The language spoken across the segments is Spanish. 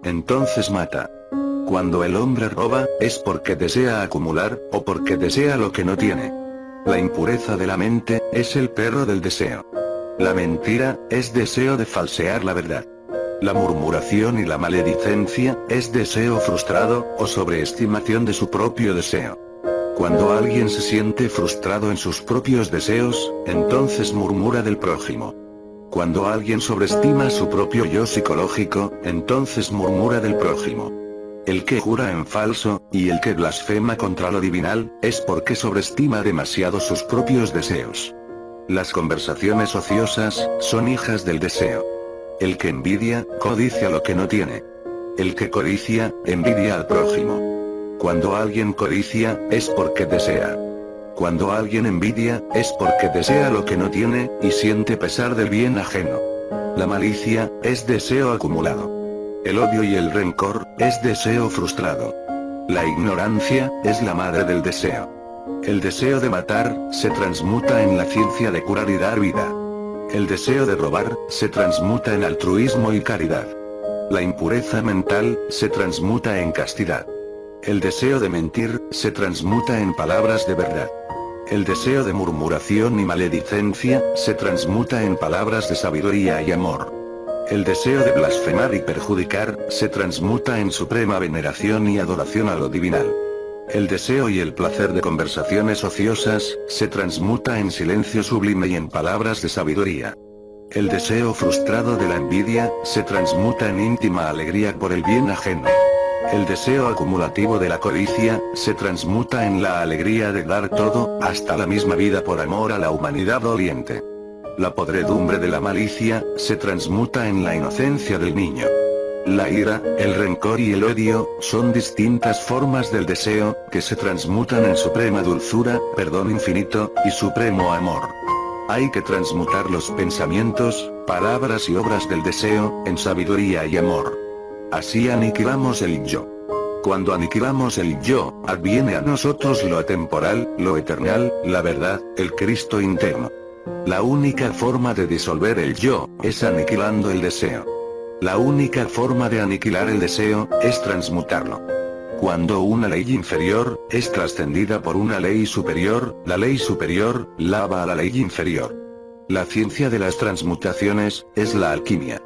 entonces mata. Cuando el hombre roba, es porque desea acumular, o porque desea lo que no tiene. La impureza de la mente, es el perro del deseo. La mentira, es deseo de falsear la verdad. La murmuración y la maledicencia, es deseo frustrado, o sobreestimación de su propio deseo. Cuando alguien se siente frustrado en sus propios deseos, entonces murmura del prójimo. Cuando alguien sobreestima su propio yo psicológico, entonces murmura del prójimo. El que jura en falso, y el que blasfema contra lo divinal, es porque sobreestima demasiado sus propios deseos. Las conversaciones ociosas, son hijas del deseo. El que envidia, codicia lo que no tiene. El que codicia, envidia al prójimo. Cuando alguien codicia, es porque desea. Cuando alguien envidia, es porque desea lo que no tiene, y siente pesar del bien ajeno. La malicia, es deseo acumulado. El odio y el rencor, es deseo frustrado. La ignorancia, es la madre del deseo. El deseo de matar, se transmuta en la ciencia de curar y dar vida. El deseo de robar, se transmuta en altruismo y caridad. La impureza mental, se transmuta en castidad. El deseo de mentir, se transmuta en palabras de verdad. El deseo de murmuración y maledicencia, se transmuta en palabras de sabiduría y amor. El deseo de blasfemar y perjudicar, se transmuta en suprema veneración y adoración a lo divinal. El deseo y el placer de conversaciones ociosas, se transmuta en silencio sublime y en palabras de sabiduría. El deseo frustrado de la envidia, se transmuta en íntima alegría por el bien ajeno. El deseo acumulativo de la codicia, se transmuta en la alegría de dar todo, hasta la misma vida por amor a la humanidad doliente. La podredumbre de la malicia, se transmuta en la inocencia del niño. La ira, el rencor y el odio, son distintas formas del deseo, que se transmutan en suprema dulzura, perdón infinito, y supremo amor. Hay que transmutar los pensamientos, palabras y obras del deseo, en sabiduría y amor. Así aniquilamos el yo. Cuando aniquilamos el yo, adviene a nosotros lo atemporal, lo eternal, la verdad, el Cristo interno. La única forma de disolver el yo, es aniquilando el deseo. La única forma de aniquilar el deseo, es transmutarlo. Cuando una ley inferior, es trascendida por una ley superior, la ley superior, lava a la ley inferior. La ciencia de las transmutaciones, es la alquimia.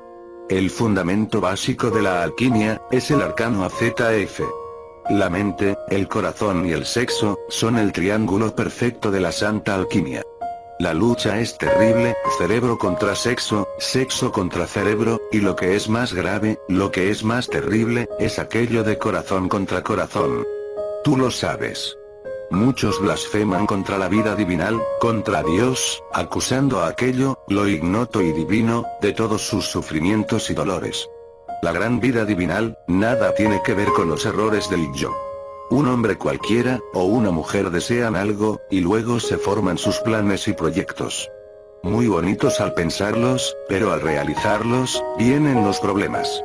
El fundamento básico de la alquimia, es el arcano AZF. La mente, el corazón y el sexo, son el triángulo perfecto de la santa alquimia. La lucha es terrible, cerebro contra sexo, sexo contra cerebro, y lo que es más grave, lo que es más terrible, es aquello de corazón contra corazón. Tú lo sabes. Muchos blasfeman contra la vida divinal, contra Dios, acusando a aquello, lo ignoto y divino, de todos sus sufrimientos y dolores. La gran vida divinal, nada tiene que ver con los errores del yo. Un hombre cualquiera, o una mujer desean algo, y luego se forman sus planes y proyectos. Muy bonitos al pensarlos, pero al realizarlos, vienen los problemas.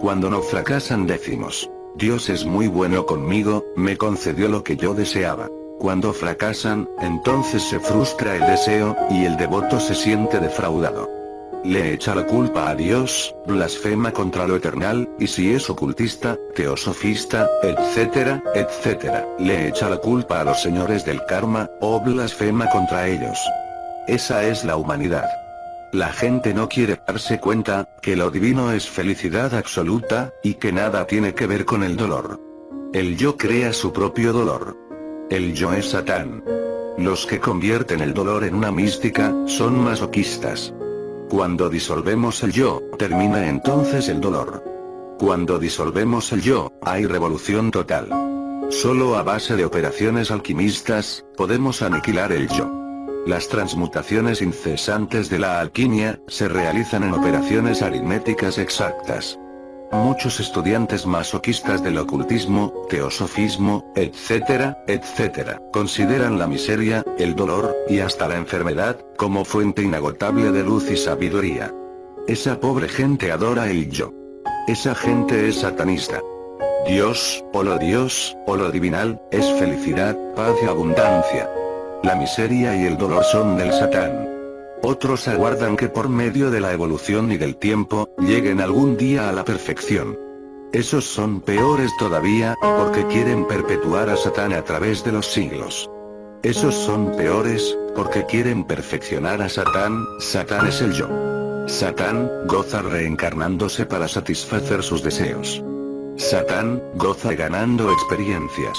Cuando no fracasan decimos: Dios es muy bueno conmigo, me concedió lo que yo deseaba. Cuando fracasan, entonces se frustra el deseo, y el devoto se siente defraudado. Le echa la culpa a Dios, blasfema contra lo eternal, y si es ocultista, teosofista, etcétera, etcétera, le echa la culpa a los señores del karma, o blasfema contra ellos. Esa es la humanidad. La gente no quiere darse cuenta, que lo divino es felicidad absoluta, y que nada tiene que ver con el dolor. El yo crea su propio dolor. El yo es Satán. Los que convierten el dolor en una mística, son masoquistas. Cuando disolvemos el yo, termina entonces el dolor. Cuando disolvemos el yo, hay revolución total. Solo a base de operaciones alquimistas, podemos aniquilar el yo. Las transmutaciones incesantes de la alquimia, se realizan en operaciones aritméticas exactas. Muchos estudiantes masoquistas del ocultismo, teosofismo, etcétera, etcétera, consideran la miseria, el dolor, y hasta la enfermedad, como fuente inagotable de luz y sabiduría. Esa pobre gente adora el yo. Esa gente es satanista. Dios, o lo divinal, es felicidad, paz y abundancia. La miseria y el dolor son del Satán. Otros aguardan que por medio de la evolución y del tiempo, lleguen algún día a la perfección. Esos son peores todavía, porque quieren perpetuar a Satán a través de los siglos. Esos son peores, porque quieren perfeccionar a Satán. Satán es el yo. Satán goza reencarnándose para satisfacer sus deseos. Satán goza ganando experiencias.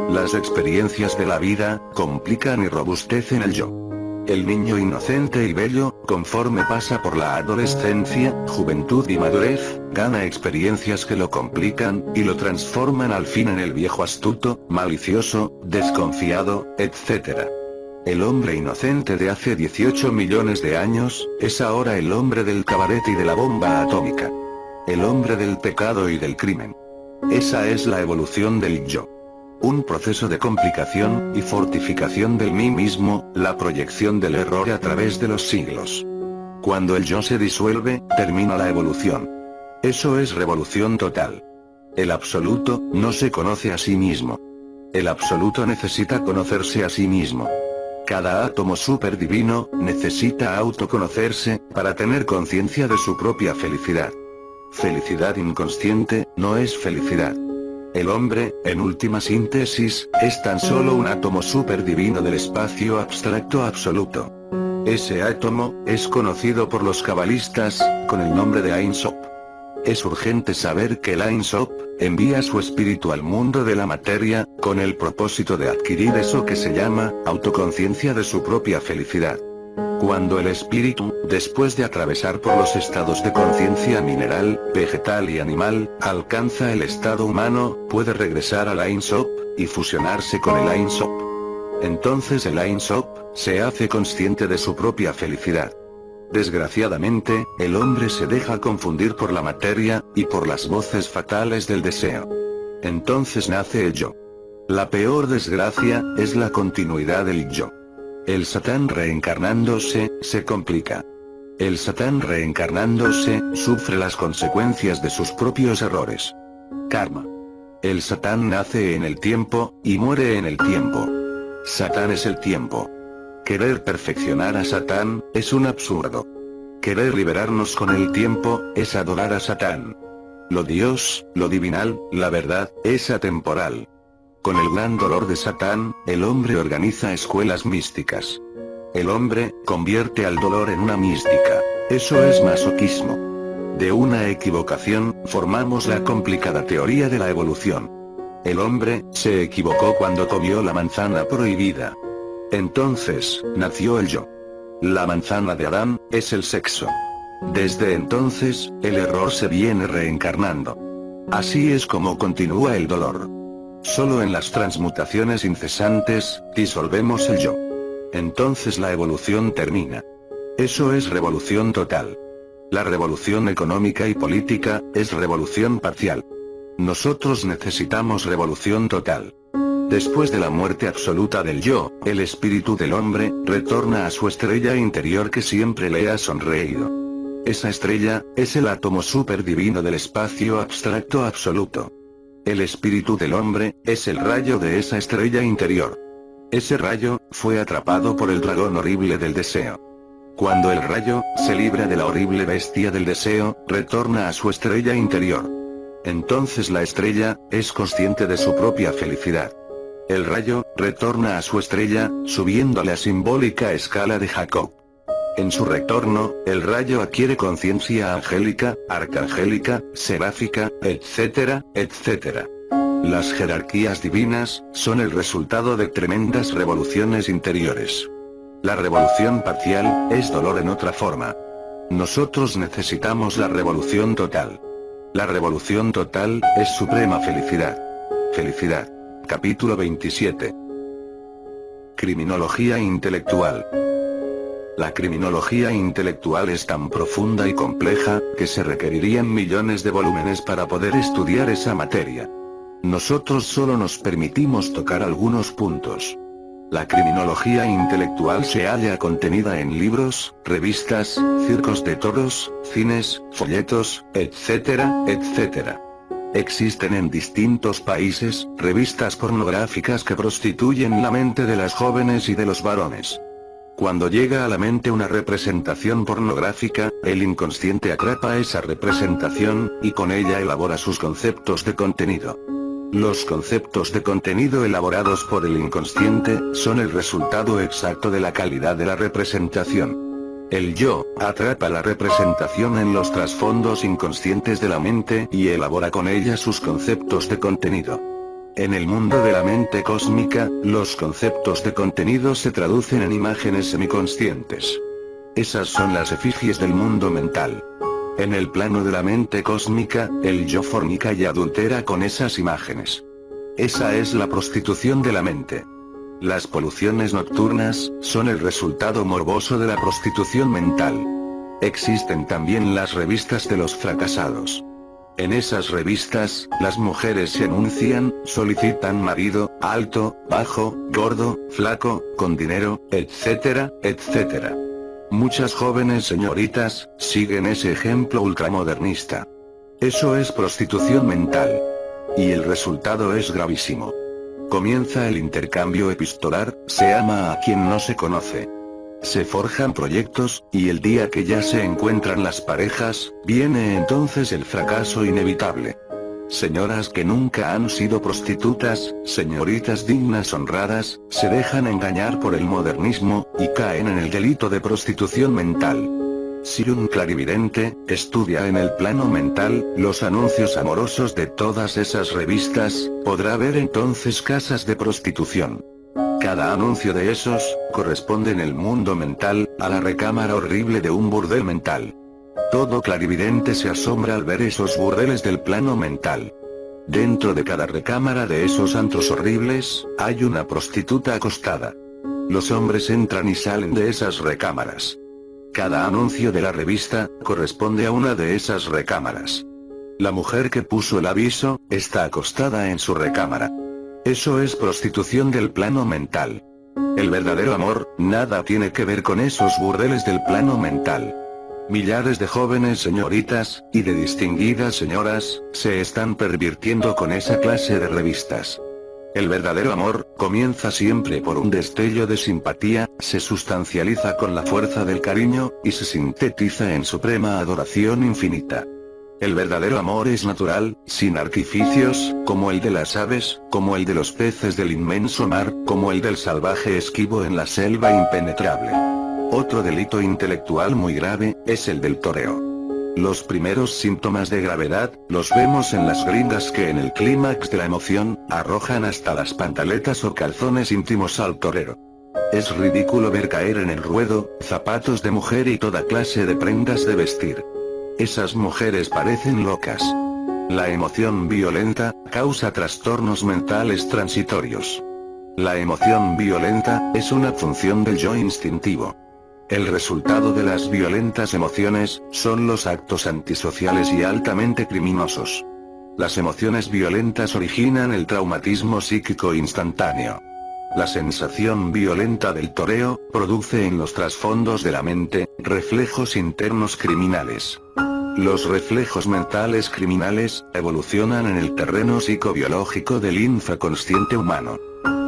Las experiencias de la vida complican y robustecen el yo. El niño inocente y bello, conforme pasa por la adolescencia, juventud y madurez, gana experiencias que lo complican, y lo transforman al fin en el viejo astuto, malicioso, desconfiado, etc. El hombre inocente de hace 18 millones de años, es ahora el hombre del cabaret y de la bomba atómica. El hombre del pecado y del crimen. Esa es la evolución del yo. Un proceso de complicación y fortificación del mí mismo, la proyección del error a través de los siglos. Cuando el yo se disuelve, termina la evolución. Eso es revolución total. El absoluto no se conoce a sí mismo. El absoluto necesita conocerse a sí mismo. Cada átomo superdivino necesita autoconocerse para tener conciencia de su propia felicidad. Felicidad inconsciente no es felicidad. El hombre, en última síntesis, es tan solo un átomo superdivino del espacio abstracto absoluto. Ese átomo es conocido por los cabalistas con el nombre de Ein Sof. Es urgente saber que el Ein Sof envía su espíritu al mundo de la materia, con el propósito de adquirir eso que se llama autoconciencia de su propia felicidad. Cuando el espíritu, después de atravesar por los estados de conciencia mineral, vegetal y animal, alcanza el estado humano, puede regresar al Ein Sof y fusionarse con el Ein Sof. Entonces el Ein Sof se hace consciente de su propia felicidad. Desgraciadamente, el hombre se deja confundir por la materia y por las voces fatales del deseo. Entonces nace el yo. La peor desgracia es la continuidad del yo. El Satán reencarnándose, se complica. El Satán reencarnándose, sufre las consecuencias de sus propios errores. Karma. El Satán nace en el tiempo, y muere en el tiempo. Satán es el tiempo. Querer perfeccionar a Satán, es un absurdo. Querer liberarnos con el tiempo, es adorar a Satán. Lo Dios, lo divinal, la verdad, es atemporal. Con el gran dolor de Satán, el hombre organiza escuelas místicas. El hombre convierte al dolor en una mística. Eso es masoquismo. De una equivocación, formamos la complicada teoría de la evolución. El hombre se equivocó cuando comió la manzana prohibida. Entonces, nació el yo. La manzana de Adán es el sexo. Desde entonces, el error se viene reencarnando. Así es como continúa el dolor. Solo en las transmutaciones incesantes, disolvemos el yo. Entonces la evolución termina. Eso es revolución total. La revolución económica y política, es revolución parcial. Nosotros necesitamos revolución total. Después de la muerte absoluta del yo, el espíritu del hombre, retorna a su estrella interior que siempre le ha sonreído. Esa estrella, es el átomo superdivino del espacio abstracto absoluto. El espíritu del hombre, es el rayo de esa estrella interior. Ese rayo, fue atrapado por el dragón horrible del deseo. Cuando el rayo, se libra de la horrible bestia del deseo, retorna a su estrella interior. Entonces la estrella, es consciente de su propia felicidad. El rayo, retorna a su estrella, subiendo la simbólica escala de Jacob. En su retorno, el rayo adquiere conciencia angélica, arcangélica, seráfica, etc., etc. Las jerarquías divinas, son el resultado de tremendas revoluciones interiores. La revolución parcial, es dolor en otra forma. Nosotros necesitamos la revolución total. La revolución total, es suprema felicidad. Felicidad. Capítulo 27. Criminología intelectual. La criminología intelectual es tan profunda y compleja, que se requerirían millones de volúmenes para poder estudiar esa materia. Nosotros solo nos permitimos tocar algunos puntos. La criminología intelectual se halla contenida en libros, revistas, circos de toros, cines, folletos, etcétera, etcétera. Existen en distintos países, revistas pornográficas que prostituyen la mente de las jóvenes y de los varones. Cuando llega a la mente una representación pornográfica, el inconsciente atrapa esa representación, y con ella elabora sus conceptos de contenido. Los conceptos de contenido elaborados por el inconsciente, son el resultado exacto de la calidad de la representación. El yo, atrapa la representación en los trasfondos inconscientes de la mente y elabora con ella sus conceptos de contenido. En el mundo de la mente cósmica, los conceptos de contenido se traducen en imágenes semiconscientes. Esas son las efigies del mundo mental. En el plano de la mente cósmica, el yo fornica y adultera con esas imágenes. Esa es la prostitución de la mente. Las poluciones nocturnas, son el resultado morboso de la prostitución mental. Existen también las revistas de los fracasados. En esas revistas, las mujeres se anuncian, solicitan marido, alto, bajo, gordo, flaco, con dinero, etcétera, etcétera. Muchas jóvenes señoritas, siguen ese ejemplo ultramodernista. Eso es prostitución mental. Y el resultado es gravísimo. Comienza el intercambio epistolar, se ama a quien no se conoce. Se forjan proyectos, y el día que ya se encuentran las parejas, viene entonces el fracaso inevitable. Señoras que nunca han sido prostitutas, señoritas dignas honradas, se dejan engañar por el modernismo, y caen en el delito de prostitución mental. Si un clarividente, estudia en el plano mental, los anuncios amorosos de todas esas revistas, podrá ver entonces casas de prostitución. Cada anuncio de esos, corresponde en el mundo mental, a la recámara horrible de un burdel mental. Todo clarividente se asombra al ver esos burdeles del plano mental. Dentro de cada recámara de esos antros horribles, hay una prostituta acostada. Los hombres entran y salen de esas recámaras. Cada anuncio de la revista, corresponde a una de esas recámaras. La mujer que puso el aviso, está acostada en su recámara. Eso es prostitución del plano mental. El verdadero amor, nada tiene que ver con esos burdeles del plano mental. Millares de jóvenes señoritas, y de distinguidas señoras, se están pervirtiendo con esa clase de revistas. El verdadero amor, comienza siempre por un destello de simpatía, se sustancializa con la fuerza del cariño, y se sintetiza en suprema adoración infinita. El verdadero amor es natural, sin artificios, como el de las aves, como el de los peces del inmenso mar, como el del salvaje esquivo en la selva impenetrable. Otro delito intelectual muy grave, es el del toreo. Los primeros síntomas de gravedad, los vemos en las gringas que en el clímax de la emoción, arrojan hasta las pantaletas o calzones íntimos al torero. Es ridículo ver caer en el ruedo, zapatos de mujer y toda clase de prendas de vestir. Esas mujeres parecen locas. La emoción violenta, causa trastornos mentales transitorios. La emoción violenta, es una función del yo instintivo. El resultado de las violentas emociones, son los actos antisociales y altamente criminosos. Las emociones violentas originan el traumatismo psíquico instantáneo. La sensación violenta del toreo, produce en los trasfondos de la mente, reflejos internos criminales. Los reflejos mentales criminales, evolucionan en el terreno psicobiológico del infraconsciente humano.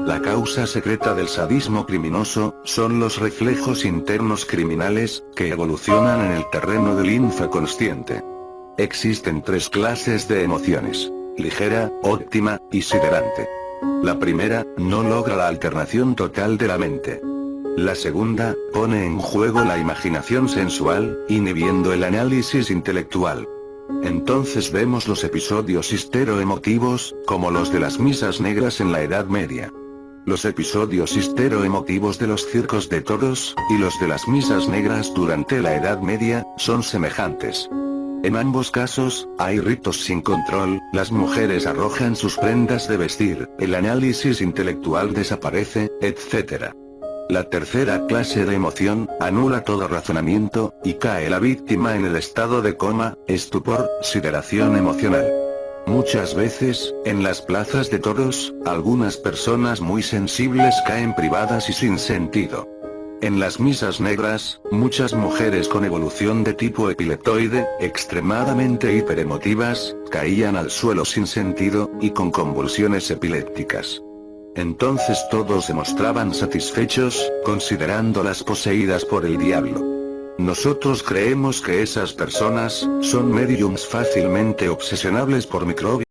La causa secreta del sadismo criminoso, son los reflejos internos criminales, que evolucionan en el terreno del infraconsciente. Existen tres clases de emociones: ligera, óptima, y siderante. La primera, no logra la alternación total de la mente. La segunda, pone en juego la imaginación sensual, inhibiendo el análisis intelectual. Entonces vemos los episodios histeroemotivos, como los de las misas negras en la Edad Media. Los episodios histeroemotivos de los circos de toros, y los de las misas negras durante la Edad Media, son semejantes. En ambos casos, hay ritos sin control, las mujeres arrojan sus prendas de vestir, el análisis intelectual desaparece, etc. La tercera clase de emoción, anula todo razonamiento, y cae la víctima en el estado de coma, estupor, sideración emocional. Muchas veces, en las plazas de toros, algunas personas muy sensibles caen privadas y sin sentido. En las misas negras, muchas mujeres con evolución de tipo epileptoide, extremadamente hiperemotivas, caían al suelo sin sentido, y con convulsiones epilépticas. Entonces todos se mostraban satisfechos, considerándolas poseídas por el diablo. Nosotros creemos que esas personas son mediums fácilmente obsesionables por microbios.